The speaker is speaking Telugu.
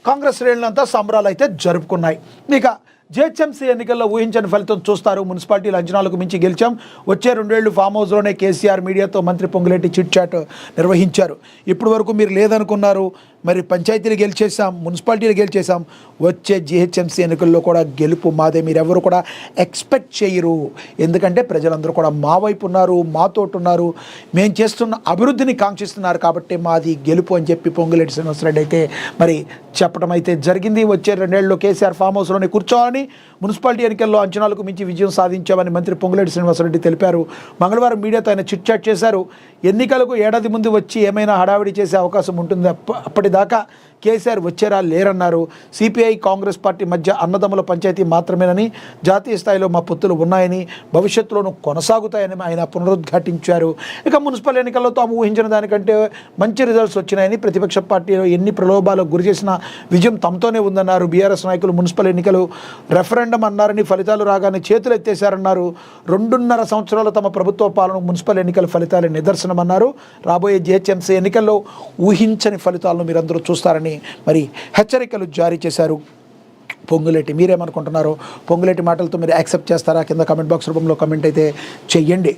కాంగ్రెస్ శ్రేణులంతా సంబరాలు అయితే జరుపుకున్నాయి. ఇక జిహెచ్ఎంసీ ఎన్నికల్లో ఊహించని ఫలితం చూస్తారు. మున్సిపాలిటీలు అంచనాలకు మించి గెలిచాం. వచ్చే 2 ఏళ్లు ఫామ్ హౌస్లోనే కేసీఆర్ మీడియాతో మంత్రి పొంగులేటి చిట్ చాట్ నిర్వహించారు. ఇప్పటి వరకు మీరు లేదనుకున్నారు, మరి పంచాయతీలు గెలిచేసాం, మున్సిపాలిటీలు గెలిచేసాం, వచ్చే జిహెచ్ఎంసీ ఎన్నికల్లో కూడా గెలుపు మాదే, మీరెవరు కూడా ఎక్స్పెక్ట్ చేయరు. ఎందుకంటే ప్రజలందరూ కూడా మా వైపు ఉన్నారు, మాతోటి ఉన్నారు, మేము చేస్తున్న అభివృద్ధిని కాంక్షిస్తున్నారు, కాబట్టి మాది గెలుపు అని చెప్పి పొంగులేటి శ్రీనివాసరెడ్డి అయితే మరి చెప్పడం అయితే జరిగింది. వచ్చే 2 ఏళ్లలో కేసీఆర్ ఫామ్ హౌస్లోనే కూర్చోవాలని, మున్సిపాలిటీ ఎన్నికల్లో అంచనాలకు మించి విజయం సాధించామని మంత్రి పొంగులేటి శ్రీనివాసరెడ్డి తెలిపారు. మంగళవారం మీడియాతో ఆయన చిట్ చాట్ చేశారు. ఎన్నికలకు ఏడాది ముందు వచ్చి ఏమైనా హడావిడి చేసే అవకాశం ఉంటుంది, అప్పటిదాకా కేసీఆర్ వచ్చేరా లేరన్నారు. సిపిఐ కాంగ్రెస్ పార్టీ మధ్య అన్నదమ్ముల పంచాయతీ మాత్రమేనని, జాతీయ స్థాయిలో మా పొత్తులు ఉన్నాయని, భవిష్యత్తులోనూ కొనసాగుతాయని ఆయన పునరుద్ఘాటించారు. ఇక మున్సిపల్ ఎన్నికల్లో తాము ఊహించిన దానికంటే మంచి రిజల్ట్స్ వచ్చినాయని, ప్రతిపక్ష పార్టీలో ఎన్ని ప్రలోభాలకు గురి చేసినా విజయం తమతోనే ఉందన్నారు. బీఆర్ఎస్ నాయకులు మున్సిపల్ ఎన్నికలు రెఫరెండం అన్నారని, ఫలితాలు రాగానే చేతులు ఎత్తేశారన్నారు. 2.5 సంవత్సరాలు తమ ప్రభుత్వ పాలన మున్సిపల్ ఎన్నికల ఫలితాలే నిదర్శనమన్నారు. రాబోయే జిహెచ్ఎంసీ ఎన్నికల్లో ఊహించని ఫలితాలను మీరందరూ చూస్తారని మరి హెచ్చరికలు జారీ చేశారు పొంగులేటి. మీరేమనుకుంటున్నారో, పొంగులేటి మాటలతో మీరు యాక్సెప్ట్ చేస్తారా? కింద కమెంట్ బాక్స్ రూపంలో కమెంట్ అయితే చెయ్యండి.